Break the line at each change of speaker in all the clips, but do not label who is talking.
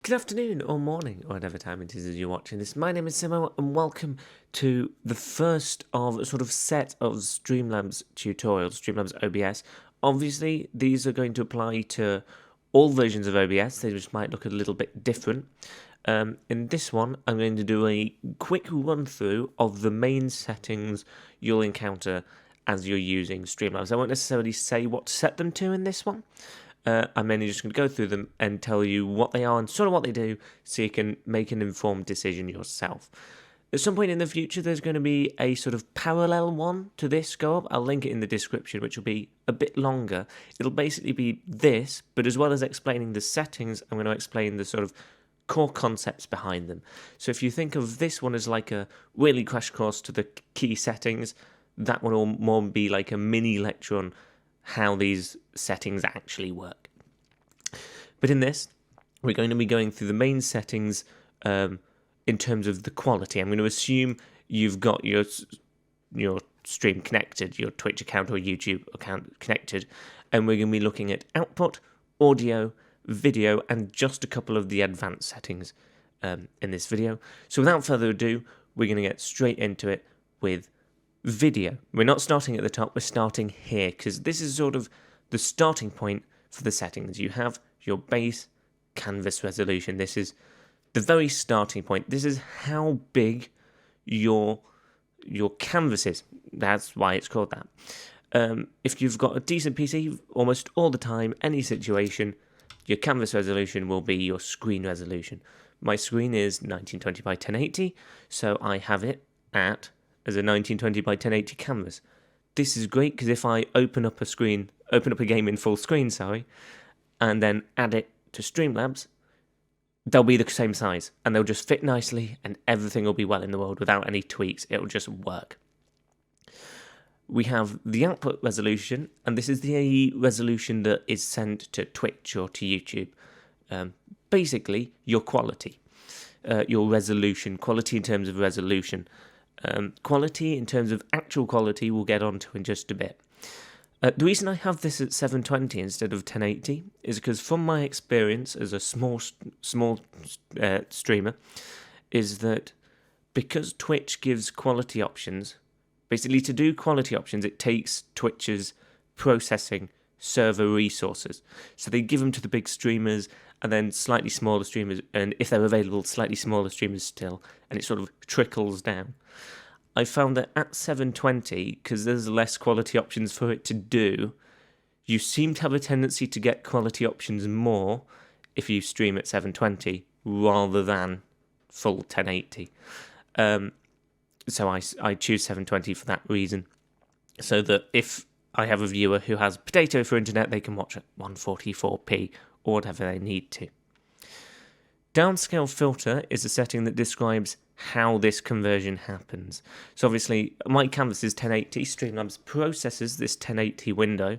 Good afternoon or morning or whatever time it is as you're watching this. My name is Simo and welcome to the first of a sort of set of Streamlabs tutorials, Streamlabs OBS. Obviously, these are going to apply to all versions of OBS. They just might look a little bit different. In this one, I'm going to do a quick run through of the main settings you'll encounter as you're using Streamlabs. I won't necessarily say what to set them to in this one. I'm mainly just going to go through them and tell you what they are and sort of what they do so you can make an informed decision yourself. At some point in the future, there's going to be a sort of parallel one to this go up. I'll link it in the description, which will be a bit longer. It'll basically be this, but as well as explaining the settings, I'm going to explain the sort of core concepts behind them. So if you think of this one as like a really crash course to the key settings, that one will more be like a mini lecture on how these settings actually work. But in this, we're going to be going through the main settings in terms of the quality. I'm going to assume you've got your stream connected, your Twitch account or YouTube account connected, and we're going to be looking at output, audio, video, and just a couple of the advanced settings in this video. So without further ado, we're going to get straight into it with video. We're not starting at the top, we're starting here, because this is sort of the starting point for the settings. You have your base canvas resolution. This is the very starting point. This is how big your canvas is. That's why it's called that. If you've got a decent PC, almost all the time, any situation, your canvas resolution will be your screen resolution. My screen is 1920 by 1080, so I have it at as a 1920 by 1080 canvas. This is great because if I open up a game in full screen, and then add it to Streamlabs, they'll be the same size and they'll just fit nicely and everything will be well in the world without any tweaks. It'll just work. We have the output resolution, and this is the resolution that is sent to Twitch or to YouTube. Basically, your quality, your resolution, quality in terms of resolution. Quality in terms of actual quality we'll get onto in just a bit. The reason I have this at 720 instead of 1080 is because from my experience as a small streamer is that because Twitch gives quality options, basically to do quality options it takes Twitch's processing server resources. So they give them to the big streamers and then slightly smaller streamers, and if they're available, slightly smaller streamers still, and it sort of trickles down. I found that at 720, because there's less quality options for it to do, you seem to have a tendency to get quality options more if you stream at 720 rather than full 1080. So I choose 720 for that reason, so that if I have a viewer who has potato for internet, they can watch at 144p or whatever they need to. Downscale filter is a setting that describes how this conversion happens. So obviously, my canvas is 1080. Streamlabs processes this 1080 window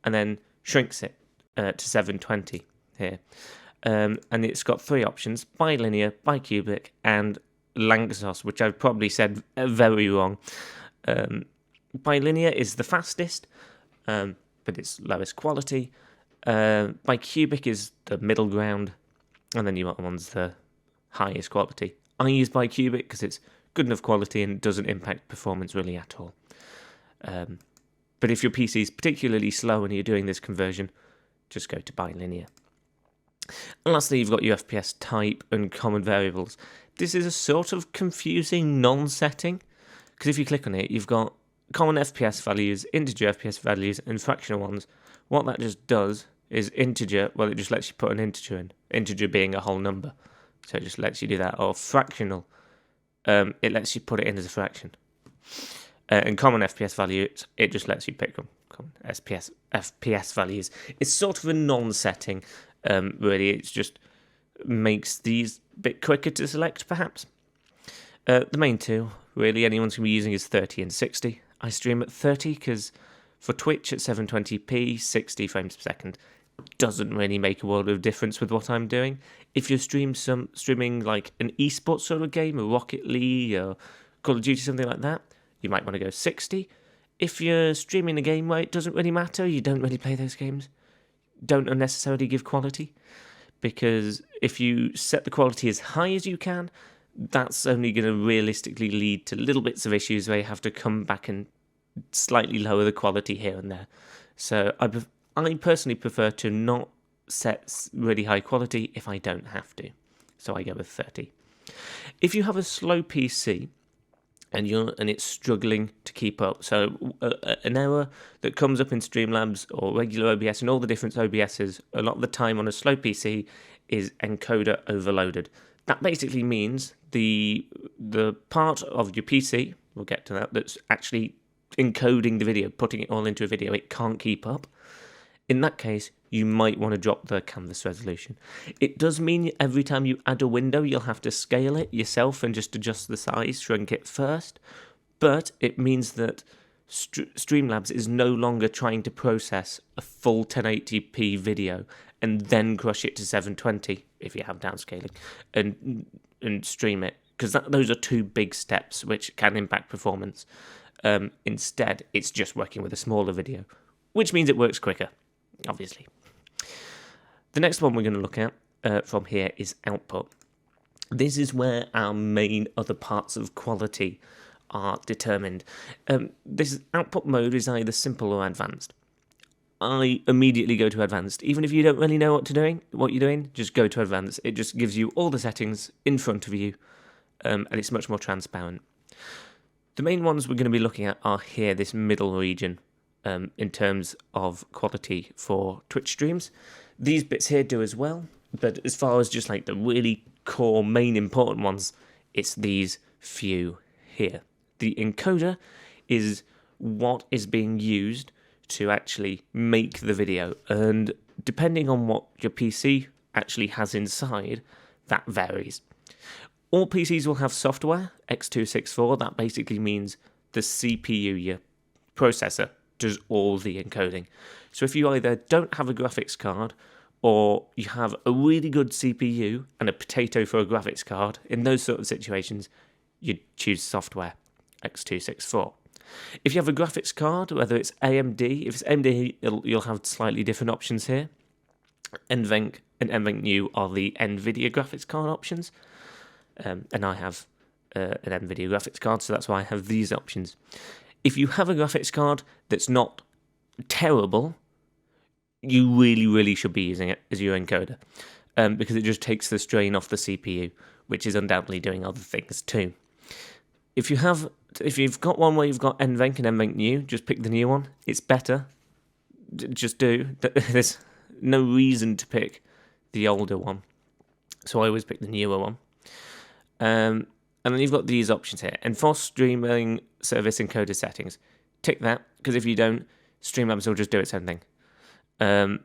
and then shrinks it to 720 here. And it's got three options: bilinear, bicubic, and Lanczos, which I've probably said very wrong. Bilinear is the fastest, but it's lowest quality. Bicubic is the middle ground, and then you want one's the highest quality. I use bicubic because it's good enough quality and doesn't impact performance really at all. But if your PC is particularly slow and you're doing this conversion, just go to bilinear. And lastly, you've got your FPS type and common variables. This is a sort of confusing non-setting, because if you click on it, you've got common FPS values, integer FPS values, and fractional ones. What that just does is integer, well, it just lets you put an integer in, integer being a whole number. So it just lets you do that. Or fractional, it lets you put it in as a fraction. And common FPS values, it just lets you pick them. Common FPS values. It's sort of a non-setting, really. It just makes these a bit quicker to select, perhaps. The main two, really, anyone's going to be using is 30 and 60. I stream at 30 because for Twitch at 720p, 60 frames per second doesn't really make a world of difference with what I'm doing. If you're streaming like an esports sort of game, a Rocket League or Call of Duty, something like that, you might want to go 60. If you're streaming a game where it doesn't really matter, you don't really play those games, don't unnecessarily give quality. because if you set the quality as high as you can, that's only going to realistically lead to little bits of issues where you have to come back and slightly lower the quality here and there. So I personally prefer to not set really high quality if I don't have to. So I go with 30. If you have a slow PC and it's struggling to keep up, so an error that comes up in Streamlabs or regular OBS and all the different OBSs, a lot of the time on a slow PC is encoder overloaded. That basically means the part of your PC, we'll get to that, that's actually encoding the video, putting it all into a video, it can't keep up. In that case, you might want to drop the canvas resolution. It does mean every time you add a window, you'll have to scale it yourself and just adjust the size, shrink it first. But it means that Streamlabs is no longer trying to process a full 1080p video and then crush it to 720 if you have downscaling and stream it, because those are two big steps which can impact performance. Instead, it's just working with a smaller video, which means it works quicker, obviously. The next one we're going to look at from here is output. This is where our main other parts of quality are determined. This output mode is either simple or advanced. I immediately go to advanced. Even if you don't really know what you're doing, just go to advanced. It just gives you all the settings in front of you, and it's much more transparent. The main ones we're going to be looking at are here, this middle region, in terms of quality for Twitch streams. These bits here do as well, but as far as just like the really core main important ones, it's these few here. The encoder is what is being used to actually make the video, and depending on what your PC actually has inside, that varies. All PCs will have software, x264, that basically means the CPU, your processor, does all the encoding. So if you either don't have a graphics card, or you have a really good CPU and a potato for a graphics card, in those sort of situations, you'd choose software, x264. If you have a graphics card, whether it's AMD, if it's AMD, you'll have slightly different options here. NVENC and NVENC New are the NVIDIA graphics card options. And I have an NVIDIA graphics card, so that's why I have these options. If you have a graphics card that's not terrible, you really, really should be using it as your encoder, because it just takes the strain off the CPU, which is undoubtedly doing other things too. If you've got one where you've got NVENC and NVENC New, just pick the new one. It's better. Just do. There's no reason to pick the older one, so I always pick the newer one. And then you've got these options here. Enforce streaming service encoder settings. Tick that, because if you don't, Streamlabs will just do its own thing. And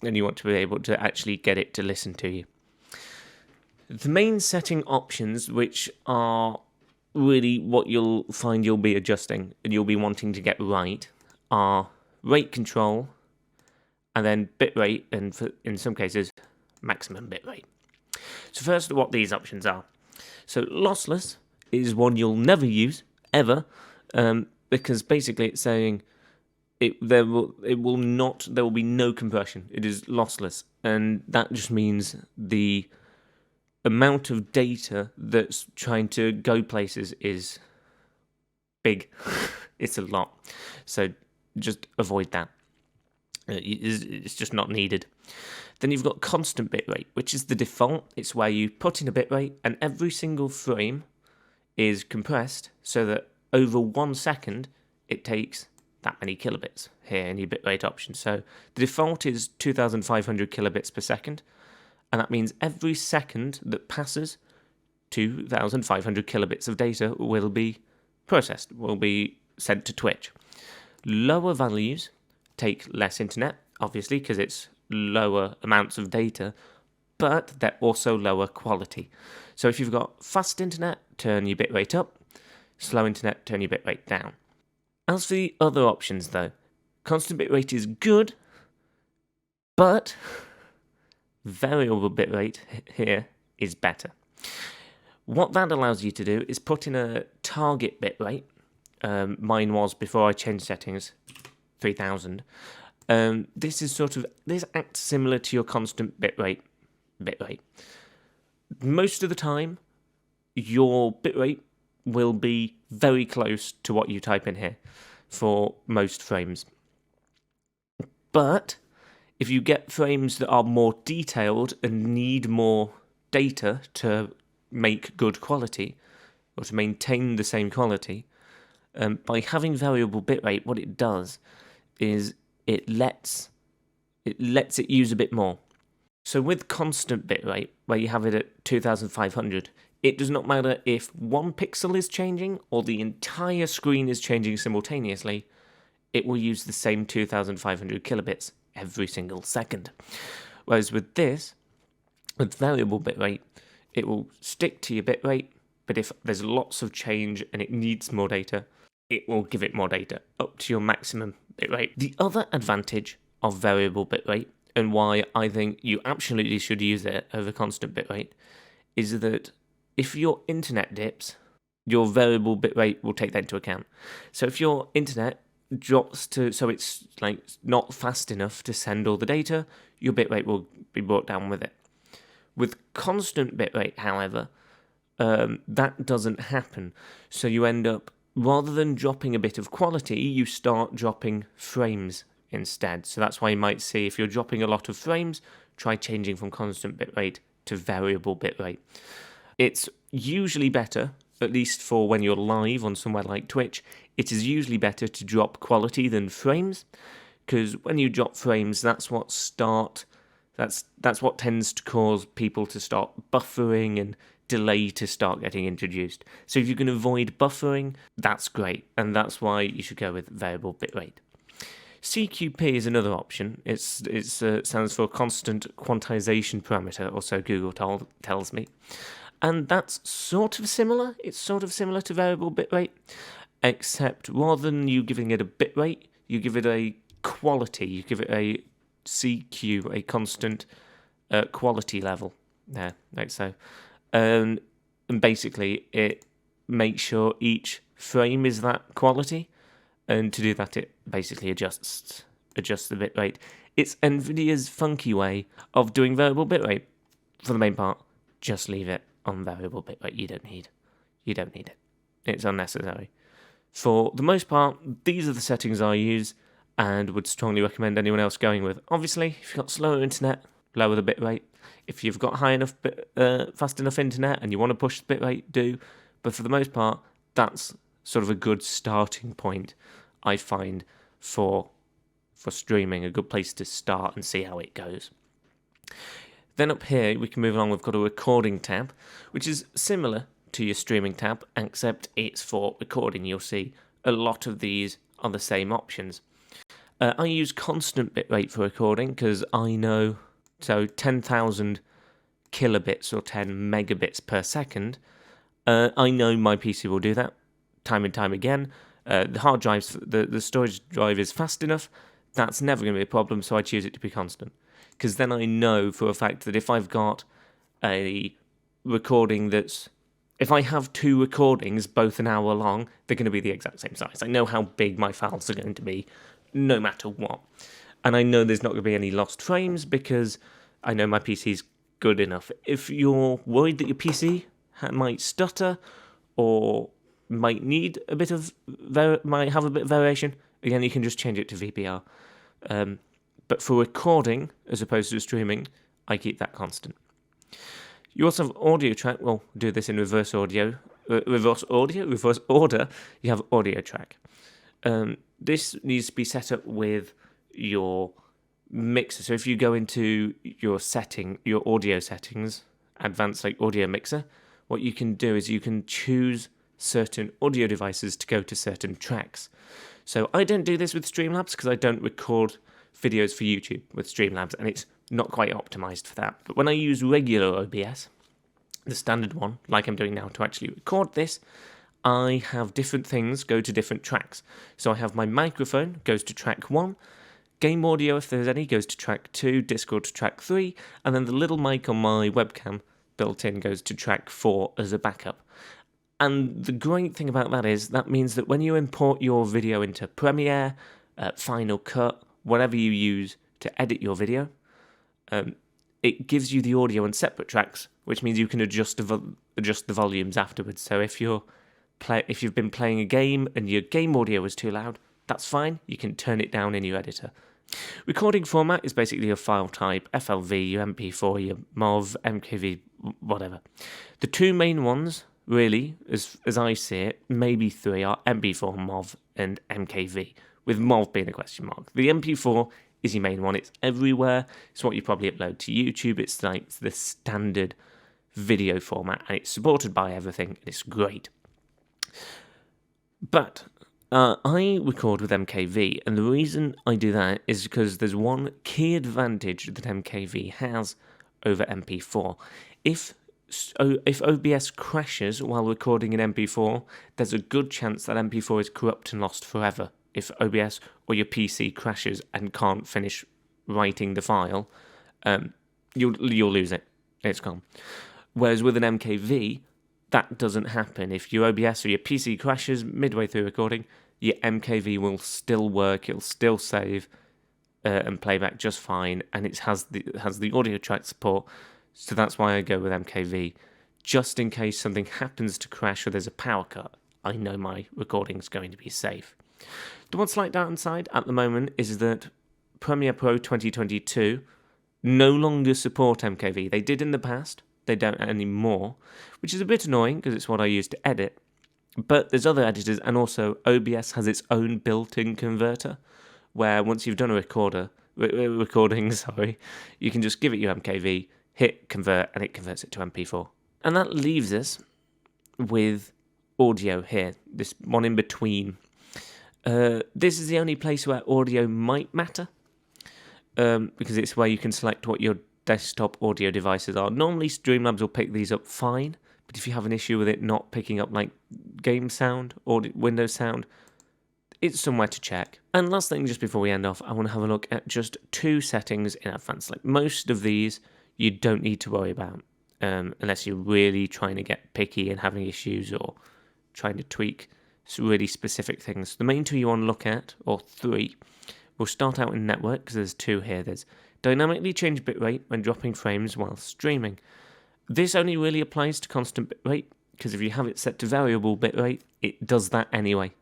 you want to be able to actually get it to listen to you. The main setting options, which are really what you'll find you'll be adjusting and you'll be wanting to get right, are rate control, and then bitrate, and in some cases, maximum bitrate. So first, what these options are. So lossless is one you'll never use, ever, because basically it's saying there will be no compression. It is lossless, and that just means the amount of data that's trying to go places is big. It's a lot. So just avoid that. It's just not needed. Then you've got constant bitrate, which is the default. It's where you put in a bitrate and every single frame is compressed so that over 1 second it takes that many kilobits here in your bitrate option. So the default is 2,500 kilobits per second, and that means every second that passes, 2,500 kilobits of data will be processed, will be sent to Twitch. Lower values take less internet, obviously, because it's lower amounts of data, but they're also lower quality. So if you've got fast internet, turn your bitrate up. Slow internet, turn your bitrate down. As for the other options, though, constant bitrate is good, but variable bitrate here is better. What that allows you to do is put in a target bitrate. Mine was, before I changed settings, 3000. This acts similar to your constant bitrate bitrate. Most of the time, your bitrate will be very close to what you type in here for most frames. But if you get frames that are more detailed and need more data to make good quality, or to maintain the same quality, by having variable bitrate, what it does is it lets it use a bit more. So with constant bitrate, where you have it at 2500, it does not matter if one pixel is changing or the entire screen is changing simultaneously, it will use the same 2500 kilobits every single second. Whereas with this, with variable bitrate, it will stick to your bitrate, but if there's lots of change and it needs more data, it will give it more data up to your maximum bitrate. The other advantage of variable bitrate, and why I think you absolutely should use it over constant bitrate, is that if your internet dips, your variable bitrate will take that into account. So if your internet drops to, so it's like not fast enough to send all the data, your bitrate will be brought down with it. With constant bitrate, however, that doesn't happen. So you end up, rather than dropping a bit of quality, you start dropping frames instead. So that's why you might see, if you're dropping a lot of frames, try changing from constant bitrate to variable bitrate. It's usually better, at least for when you're live on somewhere like Twitch, it is usually better to drop quality than frames, because when you drop frames, that's what tends to cause people to start buffering and delay to start getting introduced. So if you can avoid buffering, that's great, and that's why you should go with variable bitrate. CQP is another option. It stands for constant quantization parameter, or so Google tells me. And that's sort of similar. It's sort of similar to variable bitrate, except rather than you giving it a bitrate, you give it a quality. You give it a CQ, a constant quality level. There, like so. And basically, it makes sure each frame is that quality. And to do that, it basically adjusts the bitrate. It's NVIDIA's funky way of doing variable bitrate. For the main part, just leave it on variable bitrate. You don't need it. It's unnecessary. For the most part, these are the settings I use and would strongly recommend anyone else going with. Obviously, if you've got slower internet, lower the bitrate. If you've got high enough, fast enough internet and you want to push the bitrate, do. But for the most part, that's sort of a good starting point, I find, for streaming, a good place to start and see how it goes. Then up here, we can move on. We've got a recording tab, which is similar to your streaming tab, except it's for recording. You'll see a lot of these are the same options. I use constant bitrate for recording because I know, so 10,000 kilobits or 10 megabits per second, I know my PC will do that time and time again. The hard drives, the storage drive is fast enough, that's never going to be a problem, so I choose it to be constant. Because then I know for a fact that if I've got a recording if I have two recordings, both an hour long, they're going to be the exact same size. I know how big my files are going to be, no matter what. And I know there's not going to be any lost frames because I know my PC's good enough. If you're worried that your PC might stutter or might need a bit of might have a bit of variation, again, you can just change it to VPR. But for recording, as opposed to streaming, I keep that constant. You also have audio track. Well, do this in reverse order. You have audio track. This needs to be set up with your mixer. So if you go into your audio settings, advanced like audio mixer, what you can do is you can choose certain audio devices to go to certain tracks. So I don't do this with Streamlabs because I don't record videos for YouTube with Streamlabs, and it's not quite optimized for that. But when I use regular OBS, the standard one, like I'm doing now to actually record this, I have different things go to different tracks. So I have my microphone goes to track 1, game audio, if there's any, goes to track 2, Discord to track 3, and then the little mic on my webcam built in goes to track 4 as a backup. And the great thing about that is that means that when you import your video into Premiere, Final Cut, whatever you use to edit your video, it gives you the audio on separate tracks, which means you can adjust the volumes afterwards. So if you've been playing a game and your game audio is too loud, that's fine. You can turn it down in your editor. Recording format is basically your file type: FLV, your MP4, your MOV, MKV, whatever. The two main ones, really, as I see it, maybe three, are MP4, MOV, and MKV, with MOV being a question mark. The MP4 is your main one. It's everywhere. It's what you probably upload to YouTube. It's like the standard video format, and it's supported by everything, and it's great. But I record with MKV, and the reason I do that is because there's one key advantage that MKV has over MP4. If OBS crashes while recording in MP4, there's a good chance that MP4 is corrupt and lost forever. If OBS or your PC crashes and can't finish writing the file, you'll lose it. It's gone. Whereas with an MKV, that doesn't happen. If your OBS or your PC crashes midway through recording, your MKV will still work. It'll still save and playback just fine, and it has the audio track support. So that's why I go with MKV, just in case something happens to crash or there's a power cut. I know my recording's going to be safe. The one slight downside at the moment is that Premiere Pro 2022 no longer support MKV. They did in the past. They don't anymore, which is a bit annoying because it's what I use to edit. But there's other editors, and also OBS has its own built-in converter, where once you've done a recording, you can just give it your MKV, hit convert, and it converts it to MP4. And that leaves us with audio here, this one in between. This is the only place where audio might matter, because it's where you can select what your desktop audio devices are. Normally Streamlabs will pick these up fine, but if you have an issue with it not picking up like game sound or Windows sound, it's somewhere to check. And last thing, just before we end off, I want to have a look at just two settings in advance. Like most of these you don't need to worry about, unless you're really trying to get picky and having issues or trying to tweak really specific things. The main two you want to look at, or three, we'll start out in network, because there's two here. There's dynamically change bitrate when dropping frames while streaming. This only really applies to constant bitrate, because if you have it set to variable bitrate, it does that anyway.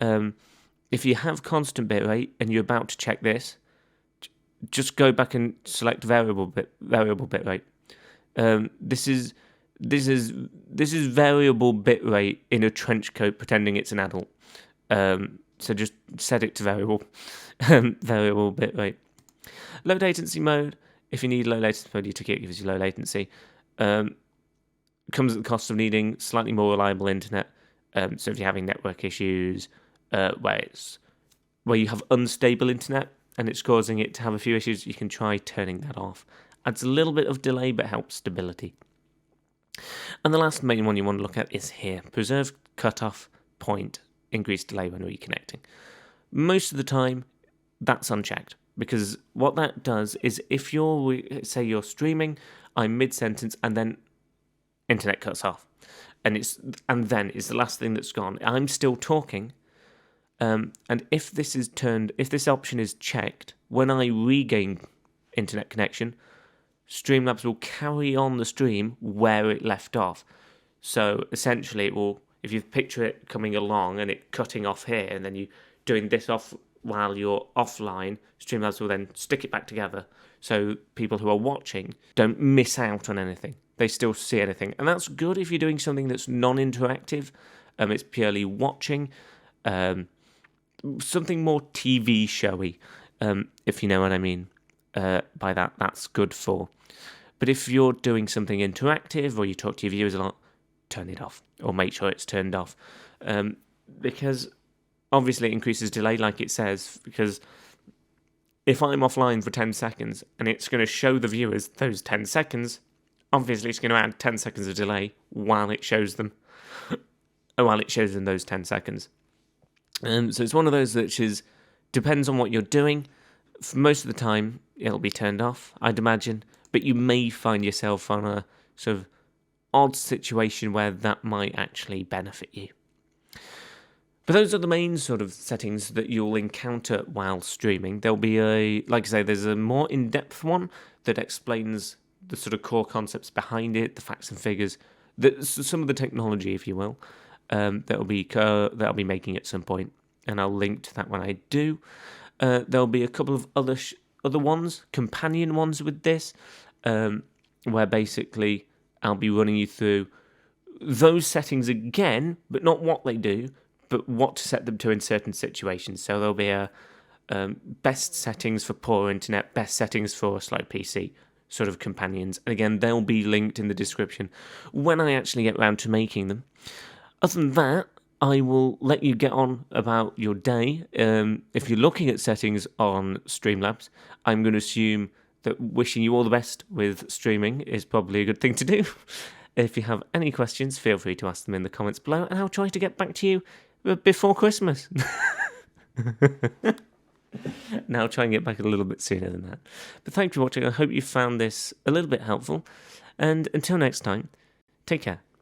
If you have constant bitrate and you're about to check this, just go back and select variable bitrate. This is variable bitrate in a trench coat pretending it's an adult. So just set it to variable bitrate. Low latency mode. If you need low latency mode, your ticket gives you low latency. Comes at the cost of needing slightly more reliable internet. So if you're having network issues, where you have unstable internet and it's causing it to have a few issues, you can try turning that off. Adds a little bit of delay but helps stability. And the last main one you want to look at is here. Preserve cutoff point, increased delay when reconnecting. Most of the time, that's unchecked, because what that does is if say you're streaming, I'm mid-sentence and then internet cuts off, and then it's the last thing that's gone. I'm still talking, and if this option is checked, when I regain internet connection, Streamlabs will carry on the stream where it left off. So essentially, it will, if you picture it coming along and it cutting off here, and then you doing this off while you're offline, Streamlabs will then stick it back together, so people who are watching don't miss out on anything. They still see anything, and that's good if you're doing something that's non-interactive. It's purely watching, something more TV showy, if you know what I mean. By that, that's good for. But if you're doing something interactive or you talk to your viewers a lot, turn it off or make sure it's turned off, because obviously it increases delay, like it says. Because if I'm offline for 10 seconds and it's going to show the viewers those 10 seconds, obviously it's going to add 10 seconds of delay while it shows them those 10 seconds. So it's one of those that depends on what you're doing. For most of the time, it'll be turned off, I'd imagine, but you may find yourself on a sort of odd situation where that might actually benefit you. But those are the main sort of settings that you'll encounter while streaming. There'll be like I say, there's a more in-depth one that explains the sort of core concepts behind it, the facts and figures, some of the technology, if you will, that I'll be making at some point, and I'll link to that when I do. There'll be a couple of other ones, companion ones with this, where basically I'll be running you through those settings again, but not what they do, but what to set them to in certain situations. So there'll be a best settings for poor internet, best settings for slow PC sort of companions. And again, they'll be linked in the description when I actually get around to making them. Other than that, I will let you get on about your day. If you're looking at settings on Streamlabs, I'm going to assume that wishing you all the best with streaming is probably a good thing to do. If you have any questions, feel free to ask them in the comments below, and I'll try to get back to you before Christmas. Now I'll try and get back a little bit sooner than that. But thank you for watching. I hope you found this a little bit helpful. And until next time, take care.